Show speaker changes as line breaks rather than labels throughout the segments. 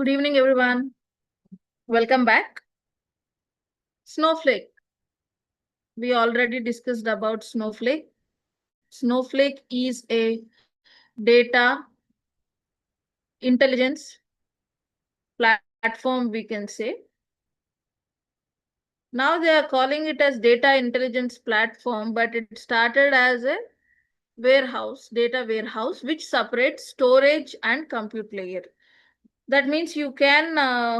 Good evening, everyone. Welcome back. Snowflake. We already discussed about Snowflake. Snowflake is a data intelligence platform, we can say. Now they are calling it as data intelligence platform, but it started as a data warehouse, which separates storage and compute layer. That means you can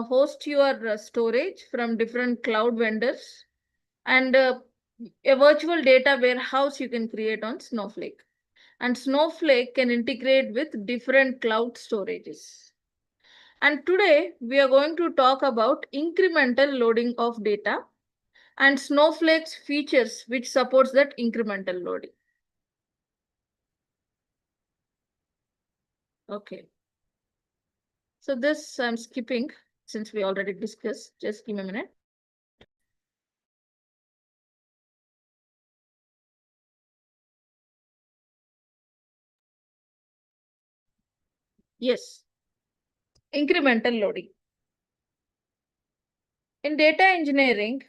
host your storage from different cloud vendors and a virtual data warehouse you can create on Snowflake. And Snowflake can integrate with different cloud storages. And today we are going to talk about incremental loading of data and Snowflake's features which supports that incremental loading. Okay. So this I'm skipping since we already discussed. Just give me a minute. Yes. Incremental loading. In data engineering,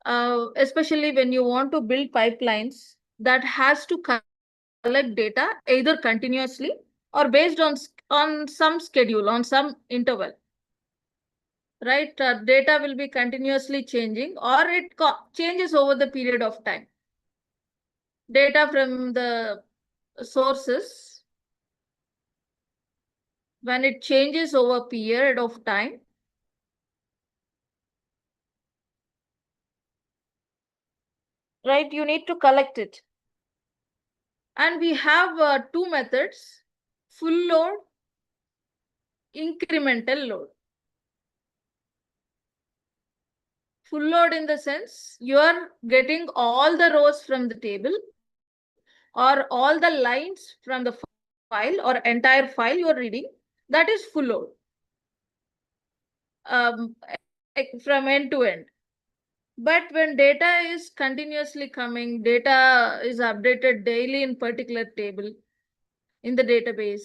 especially when you want to build pipelines that has to collect data either continuously or based on some schedule, on some interval, right? Data will be continuously changing or it changes over the period of time. Data from the sources, when it changes over a period of time, right, you need to collect it. And we have two methods, full load, incremental load. Full load in the sense you are getting all the rows from the table or all the lines from the file or entire file you are reading. That is full load from end to end. But when data is continuously coming, data is updated daily in particular table in the database.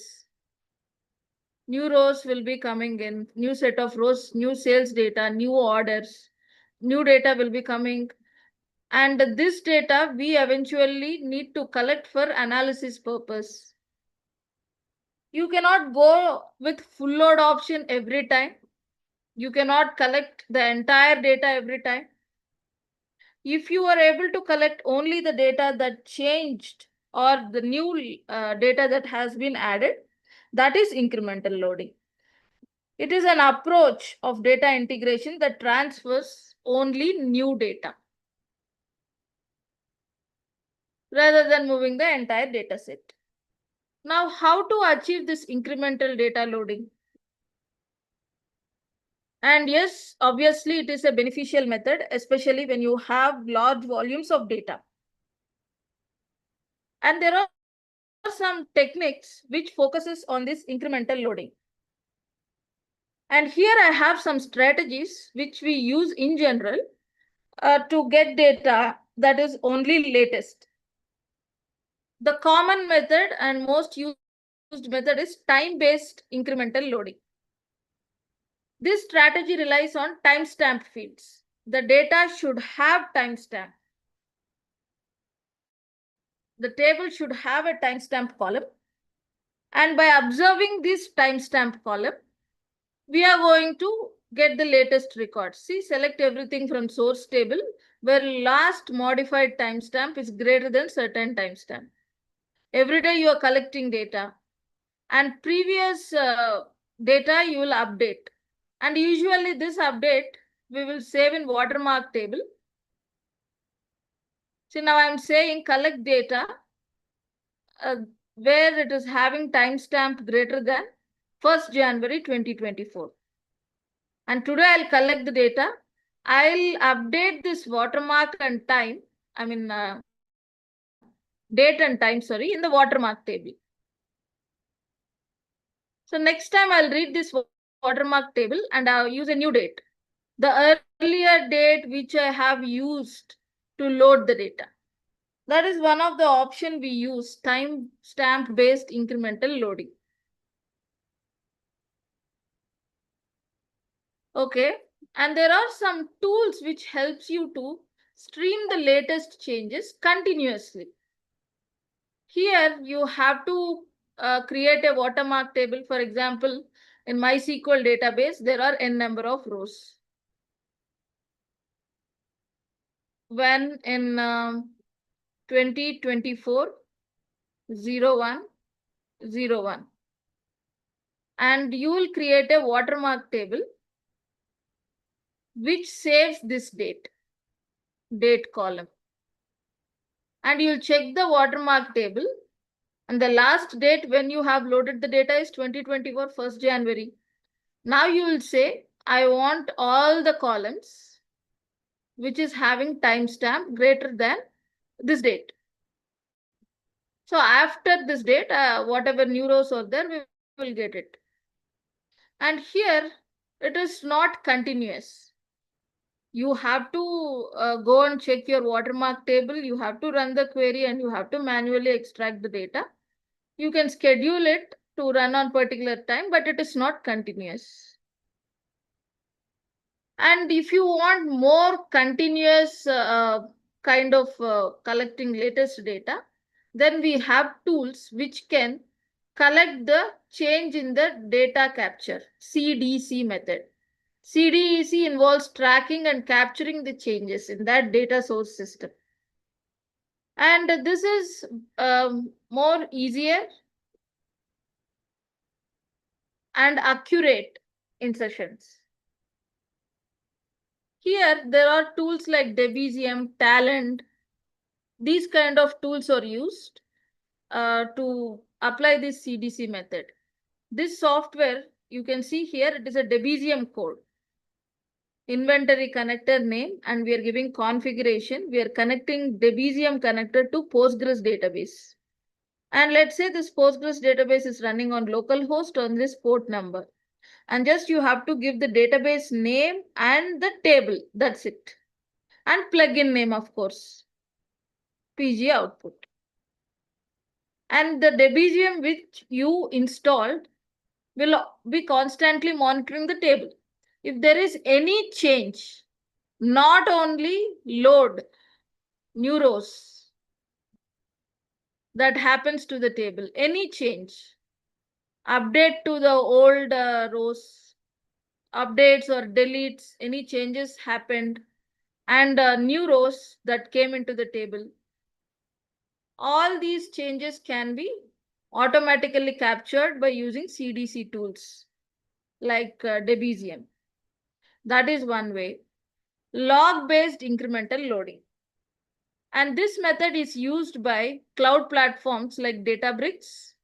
New rows will be coming in, new set of rows, new sales data, new orders, new data will be coming. And this data we eventually need to collect for analysis purpose. You cannot go with full load option every time. You cannot collect the entire data every time. If you are able to collect only the data that changed or the new data that has been added, that is incremental loading. It is an approach of data integration that transfers only new data rather than moving the entire data set. Now, how to achieve this incremental data loading? And yes, obviously, it is a beneficial method, especially when you have large volumes of data. And there are some techniques which focuses on this incremental loading. And here I have some strategies which we use in general to get data that is only latest. The common method and most used method is time-based incremental loading. This strategy relies on timestamp fields. The data should have timestamp. The table should have a timestamp column. And by observing this timestamp column, we are going to get the latest record. See, select everything from source table where last modified timestamp is greater than certain timestamp. Every day you are collecting data and previous data you will update. And usually this update we will save in watermark table. See, now I'm saying collect data where it is having timestamp greater than 1st January 2024. And today I'll collect the data. I'll update this watermark and time, date and time, sorry, in the watermark table. So next time I'll read this watermark table and I'll use a new date. The earlier date which I have used to load the data. That is one of the option we use, timestamp based incremental loading. Okay. And there are some tools which helps you to stream the latest changes continuously. Here you have to create a watermark table. For example, in MySQL database, there are n number of rows. When in 2024 0101, and you will create a watermark table which saves this date column, and you'll check the watermark table, and the last date when you have loaded the data is 2024 1st January. Now you will say, I want all the columns which is having timestamp greater than this date. So after this date, whatever new rows are there, we will get it. And here it is not continuous. You have to go and check your watermark table. You have to run the query and you have to manually extract the data. You can schedule it to run on particular time, but it is not continuous. And if you want more continuous kind of collecting latest data, then we have tools which can collect the change in the data capture, CDC method. CDEC involves tracking and capturing the changes in that data source system. And this is more easier and accurate insertions. Here, there are tools like Debezium, Talent. These kind of tools are used to apply this CDC method. This software, you can see here, it is a Debezium code. Inventory connector name, and we are giving configuration. We are connecting Debezium connector to Postgres database. And let's say this Postgres database is running on localhost on this port number. And just you have to give the database name and the table. That's it. And plugin name, of course. PG output. And the Debezium which you installed will be constantly monitoring the table. If there is any change, not only load new rows that happens to the table, any change, update to the old rows, updates or deletes, any changes happened, and new rows that came into the table, all these changes can be automatically captured by using CDC tools like Debezium. That is one way. Log-based incremental loading. And this method is used by cloud platforms like Databricks,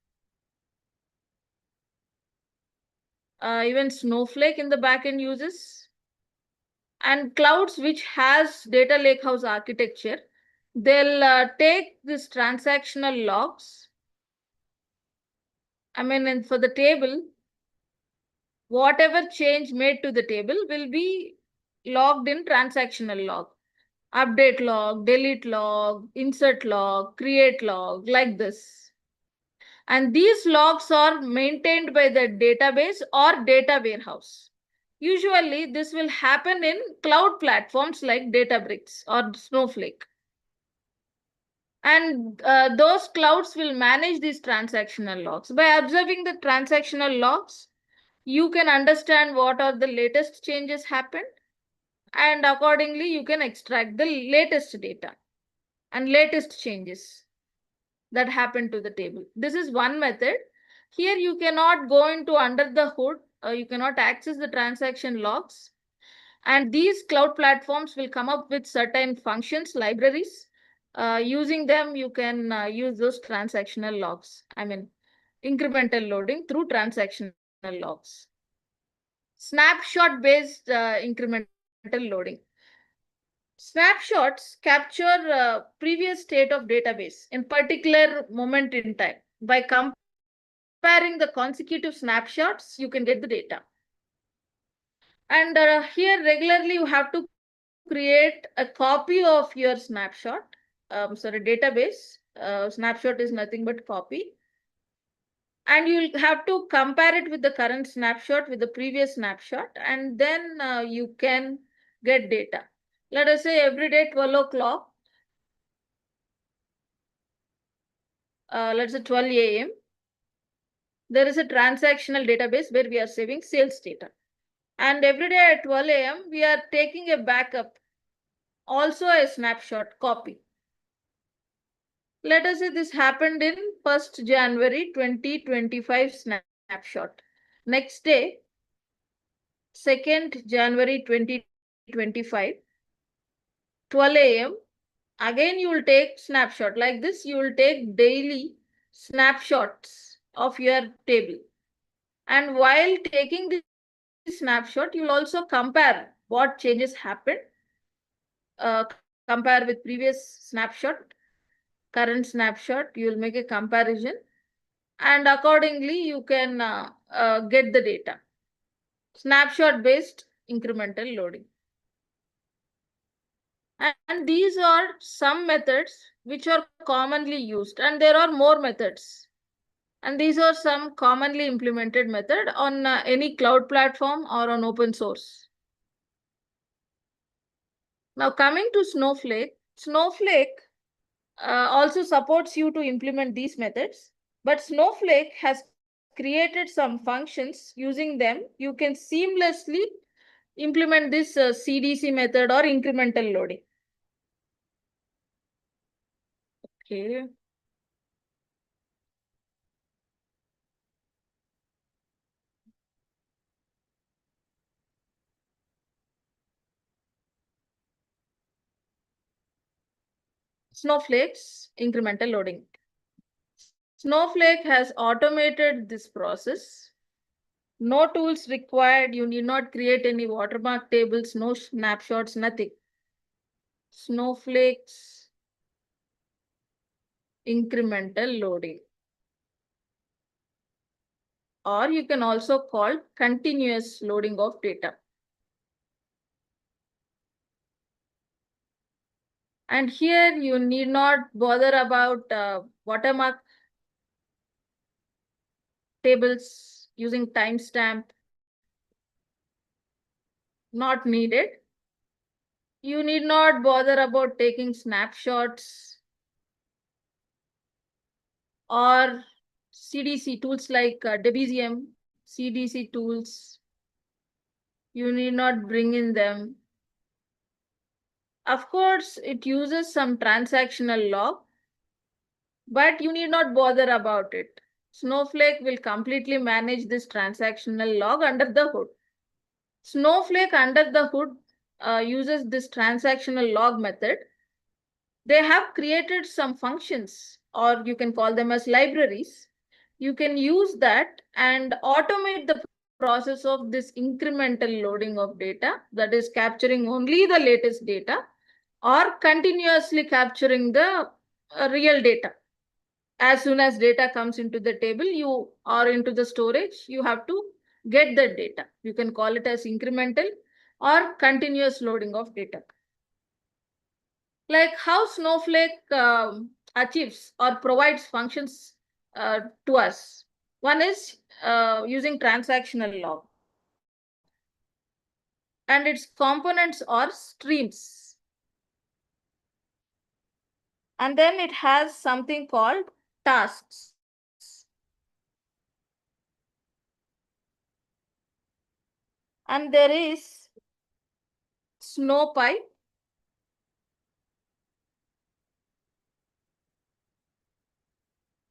even Snowflake in the backend uses, and clouds which has data lakehouse architecture. They'll take this transactional logs. And for the table, whatever change made to the table will be logged in transactional log. Update log, delete log, insert log, create log, like this. And these logs are maintained by the database or data warehouse. Usually, this will happen in cloud platforms like Databricks or Snowflake. And those clouds will manage these transactional logs. By observing the transactional logs, you can understand what are the latest changes happened, and accordingly you can extract the latest data and latest changes that happened to the table. This is one method. Here you cannot go into under the hood, you cannot access the transaction logs, and these cloud platforms will come up with certain functions, libraries. Using them, you can use those transactional logs. Incremental loading through transactional logs. Snapshot-based incremental loading. Snapshots capture previous state of database in particular moment in time. By comparing the consecutive snapshots, you can get the data. And here regularly you have to create a copy of your snapshot. Database. Snapshot is nothing but copy. And you'll have to compare it with the current snapshot with the previous snapshot, and then you can get data. Let us say every day 12 o'clock, let's say 12 a.m., there is a transactional database where we are saving sales data. And every day at 12 a.m., we are taking a backup, also a snapshot copy. Let us say this happened in 1st January 2025 snapshot. Next day, 2nd January 2025, 12 a.m., again you will take snapshot. Like this, you will take daily snapshots of your table. And while taking this snapshot, you will also compare what changes happened, compare with previous snapshot, current snapshot, you will make a comparison, and accordingly you can get the data. Snapshot based incremental loading. And these are some methods which are commonly used, and there are more methods. And these are some commonly implemented method on any cloud platform or on open source. Now coming to Snowflake, Snowflake also supports you to implement these methods, but Snowflake has created some functions. Using them, you can seamlessly implement this CDC method or incremental loading. Okay. Snowflake's incremental loading. Snowflake has automated this process. No tools required. You need not create any watermark tables, no snapshots, nothing. Snowflake's incremental loading. Or you can also call continuous loading of data. And here you need not bother about watermark tables using timestamp. Not needed. You need not bother about taking snapshots or CDC tools like Debezium, CDC tools. You need not bring in them. Of course, it uses some transactional log, but you need not bother about it. Snowflake will completely manage this transactional log under the hood. Snowflake under the hood uses this transactional log method. They have created some functions, or you can call them as libraries. You can use that and automate the process of this incremental loading of data, that is capturing only the latest data or continuously capturing the real data. As soon as data comes into the table, you or into the storage, you have to get the data. You can call it as incremental or continuous loading of data. Like how Snowflake achieves or provides functions to us. One is using transactional log, and its components are streams. And then it has something called tasks. And there is SnowPy.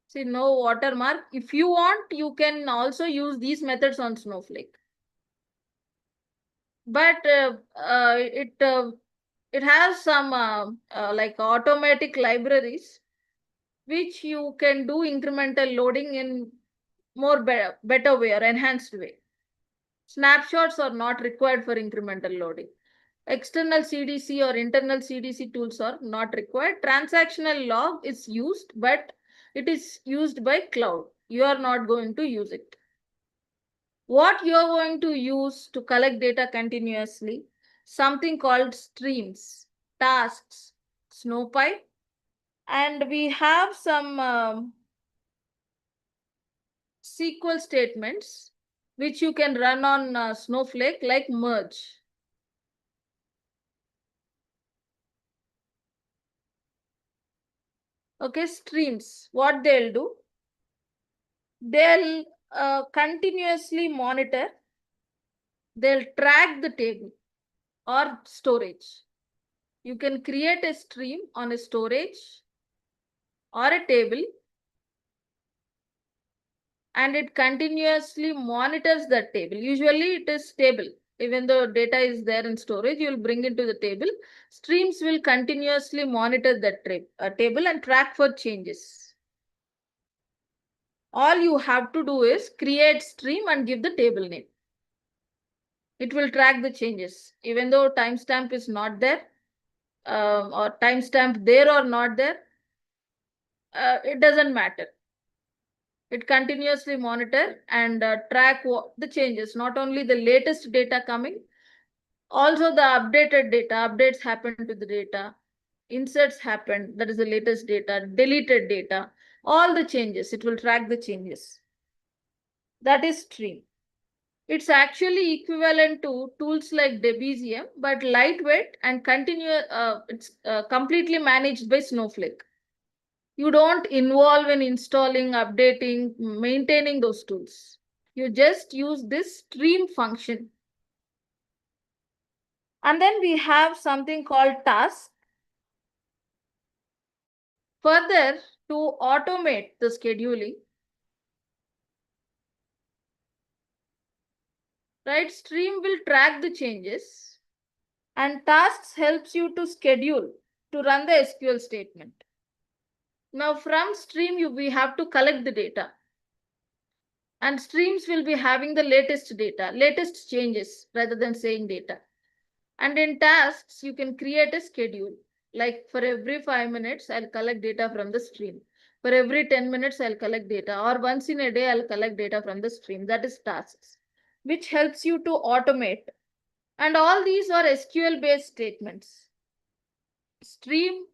See, no watermark. If you want, you can also use these methods on Snowflake. But it has some like automatic libraries which you can do incremental loading in more better way or enhanced way. Snapshots are not required for incremental loading. External CDC or internal CDC tools are not required. Transactional log is used, but it is used by cloud. You are not going to use it. What you are going to use to collect data continuously, something called streams, tasks, SnowPy, and we have some SQL statements which you can run on Snowflake, like merge. Okay, streams, what they'll do, they'll continuously monitor, they'll track the table or storage. You can create a stream on a storage or a table, and it continuously monitors that table. Usually it is table. Even though data is there in storage, you will bring it to the table. Streams will continuously monitor that table and track for changes. All you have to do is create stream and give the table name. It will track the changes. Even though timestamp is not there, or timestamp there or not there, it doesn't matter. It continuously monitor and track the changes, not only the latest data coming, also the updated data, updates happen to the data, inserts happen, that is the latest data, deleted data, all the changes, it will track the changes. That is stream. It's actually equivalent to tools like Debezium, but lightweight and it's completely managed by Snowflake. You don't involve in installing, updating, maintaining those tools. You just use this stream function. And then we have something called task. Further, to automate the scheduling, right? Stream will track the changes, and tasks helps you to schedule to run the SQL statement. Now from stream, we have to collect the data. And streams will be having the latest data, latest changes rather than saying data. And in tasks, you can create a schedule. Like for every 5 minutes, I'll collect data from the stream. For every 10 minutes, I'll collect data. Or once in a day, I'll collect data from the stream. That is tasks, which helps you to automate. And all these are SQL-based statements. Stream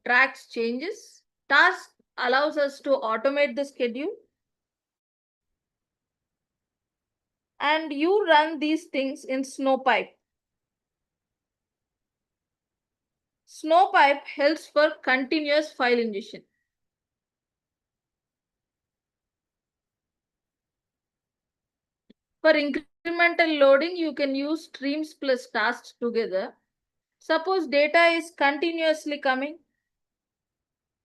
tracks changes. Task allows us to automate the schedule. And you run these things in Snowpipe. Snowpipe helps for continuous file ingestion. For incremental loading, you can use streams plus tasks together. Suppose data is continuously coming,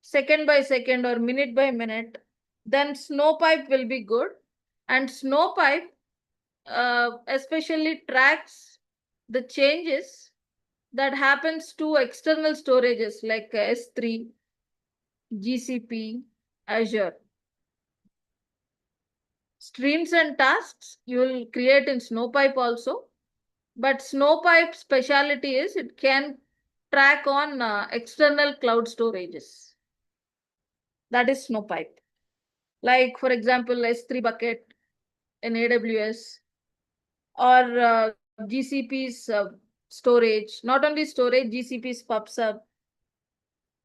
second by second or minute by minute, then Snowpipe will be good. And Snowpipe especially tracks the changes that happens to external storages like S3, GCP, Azure. Streams and tasks you will create in Snowpipe also, but Snowpipe speciality is it can track on external cloud storages. That is Snowpipe. Like for example, S3 bucket in AWS or GCP's storage, not only storage, GCP's PubSub,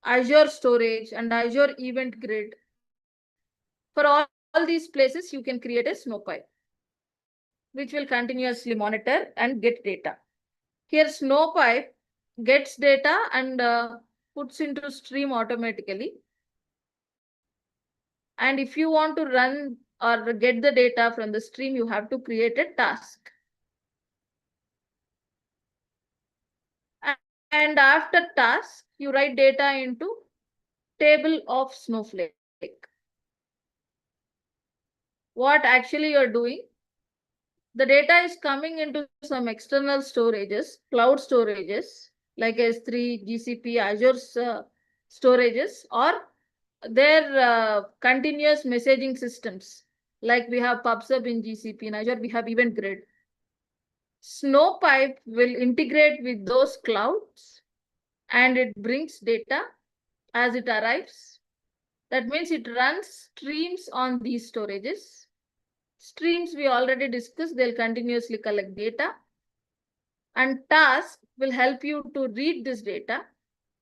Azure storage and Azure Event Grid. For all these places, you can create a Snowpipe, which will continuously monitor and get data. Here, Snowpipe gets data and puts into stream automatically. And if you want to run or get the data from the stream, you have to create a task. And after task, you write data into table of Snowflake. What actually you're doing, the data is coming into some external storages, cloud storages, like S3, GCP, Azure's storages, or their continuous messaging systems. Like we have PubSub in GCP, in Azure we have Event Grid. Snowpipe will integrate with those clouds and it brings data as it arrives. That means it runs streams on these storages. Streams we already discussed, they'll continuously collect data. And task will help you to read this data.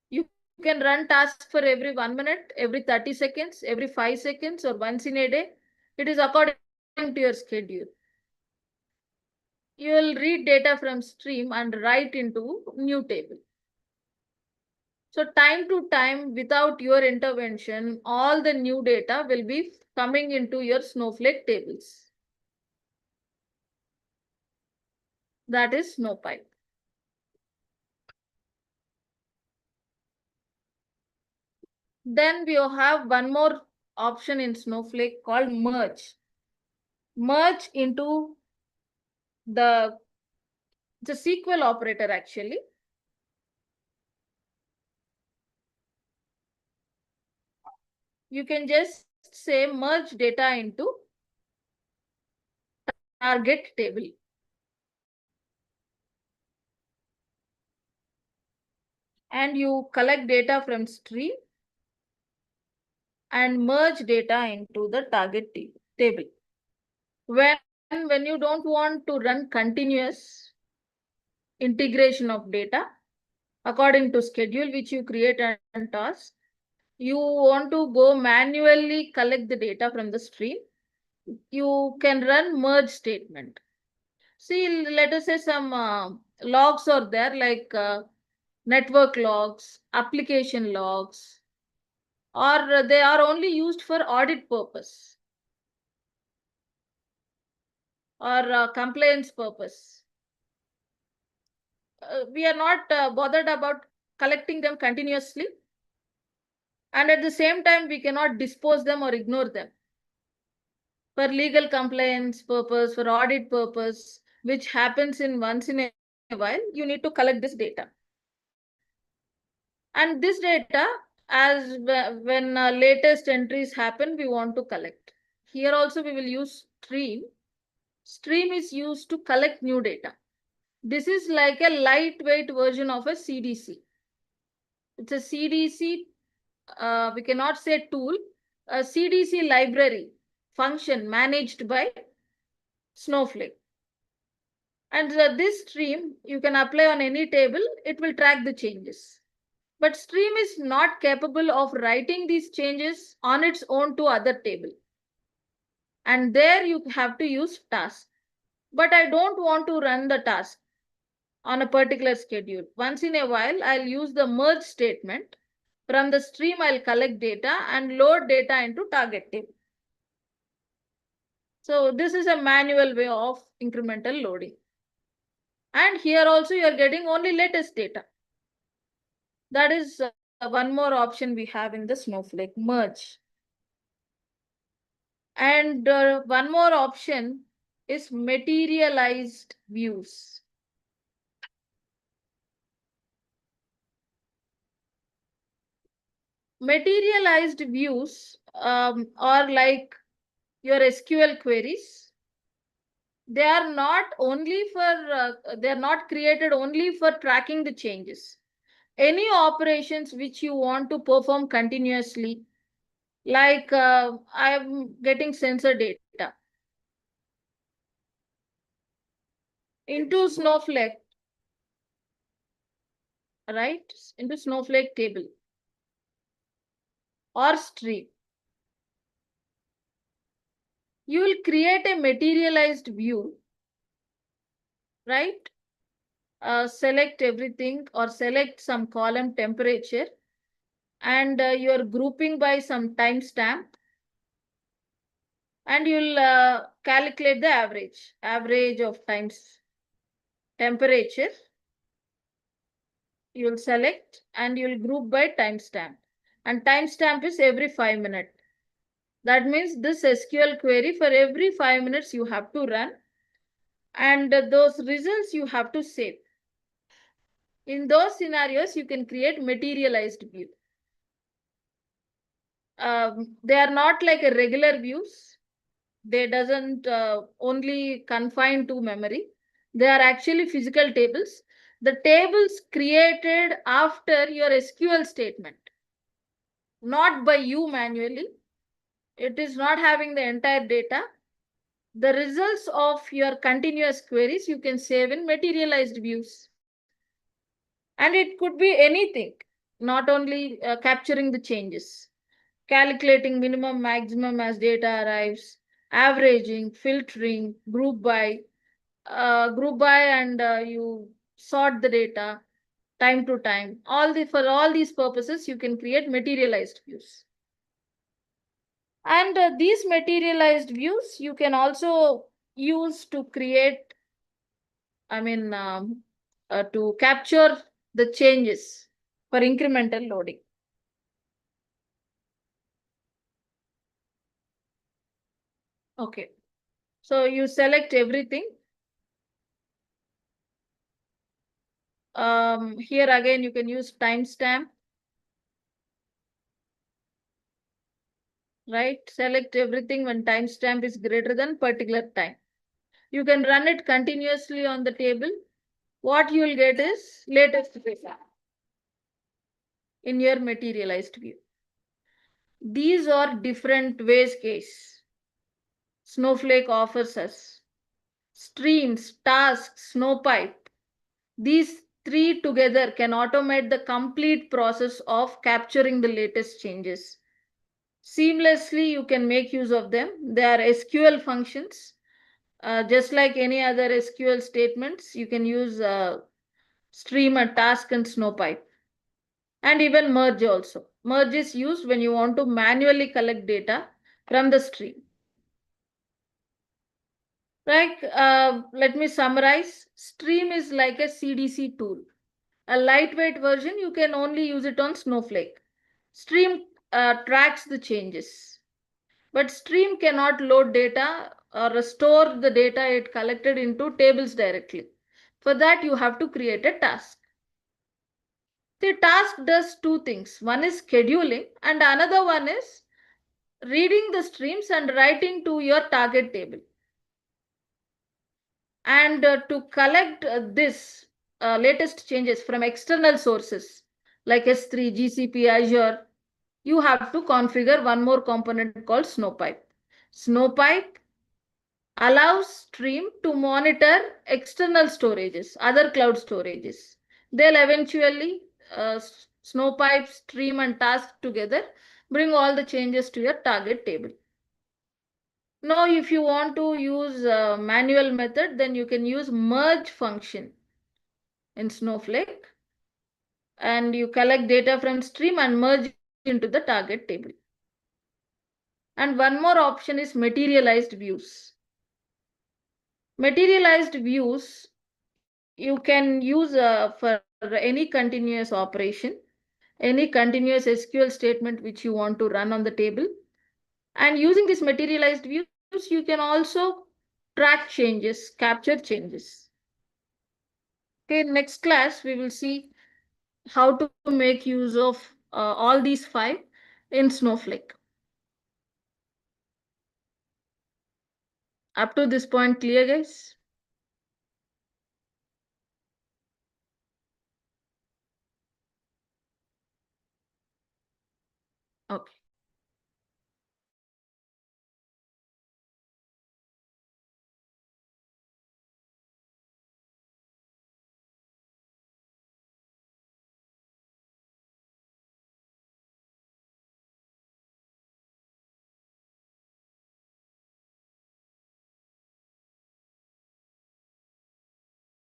You can run tasks for every 1 minute, every 30 seconds, every 5 seconds, or once in a day. It is according to your schedule. You will read data from stream and write into new table. So time to time, without your intervention, all the new data will be coming into your Snowflake tables. That is Snowpipe. Then we have one more option in Snowflake called merge. Merge into the SQL operator actually. You can just say merge data into target table. And you collect data from stream and merge data into the target table. When you don't want to run continuous integration of data according to schedule which you create and task, you want to go manually collect the data from the stream, you can run merge statement. See, let us say some logs are there like network logs, application logs, or they are only used for audit purpose or compliance purpose. We are not bothered about collecting them continuously, and at the same time we cannot dispose them or ignore them. For legal compliance purpose, for audit purpose, which happens in once in a while, you need to collect this data. And this data, as when latest entries happen, we want to collect. Here also we will use stream. Stream is used to collect new data. This is like a lightweight version of a CDC. It's a CDC, we cannot say tool, a CDC library function managed by Snowflake. And this stream you can apply on any table, it will track the changes. But stream is not capable of writing these changes on its own to other table. And there you have to use task. But I don't want to run the task on a particular schedule. Once in a while, I'll use the merge statement. From the stream, I'll collect data and load data into target table. So this is a manual way of incremental loading. And here also you are getting only latest data. That is one more option we have in the Snowflake, merge. And one more option is materialized views. Materialized views are like your SQL queries. They are not only for, they are not created only for tracking the changes. Any operations which you want to perform continuously, like I'm getting sensor data into Snowflake, right? Into Snowflake table or stream. You will create a materialized view, right? Select everything or select some column temperature and you're grouping by some timestamp and you'll calculate the average of times temperature. You'll select and you'll group by timestamp, and timestamp is every 5 minutes. That means this SQL query for every 5 minutes you have to run, and those results you have to save. In those scenarios, you can create materialized view. They are not like a regular views. They doesn't only confine to memory. They are actually physical tables. The tables created after your SQL statement, not by you manually. It is not having the entire data. The results of your continuous queries you can save in materialized views. And it could be anything, not only capturing the changes, calculating minimum, maximum as data arrives, averaging, filtering, group by, and you sort the data time to time. For all these purposes, you can create materialized views. And these materialized views you can also use to create, to capture the changes for incremental loading. Okay. So you select everything. Here again, you can use timestamp, right? Select everything when timestamp is greater than particular time. You can run it continuously on the table. What you will get is latest data in your materialized view. These are different ways case Snowflake offers us. Streams, tasks, Snowpipe. These three together can automate the complete process of capturing the latest changes. Seamlessly, you can make use of them. They are SQL functions. Just like any other SQL statements, you can use stream, a task, and Snowpipe. And even merge also. Merge is used when you want to manually collect data from the stream. Like, let me summarize. Stream is like a CDC tool. A lightweight version, you can only use it on Snowflake. Stream tracks the changes. But Stream cannot load data or store the data it collected into tables directly. For that, you have to create a task. The task does two things. One is scheduling, and another one is reading the streams and writing to your target table. And to collect this latest changes from external sources like S3, GCP, Azure, you have to configure one more component called Snowpipe. Snowpipe allows Stream to monitor external storages, other cloud storages. They'll eventually, Snowpipe, Stream, and Task together bring all the changes to your target table. Now, if you want to use a manual method, then you can use merge function in Snowflake, and you collect data from stream and merge into the target table. And one more option is materialized views. Materialized views you can use for any continuous operation, any continuous SQL statement which you want to run on the table. And using this materialized views, you can also track changes, capture changes. Okay, next class we will see how to make use of all these five in Snowflake. Up to this point, clear, guys? Okay.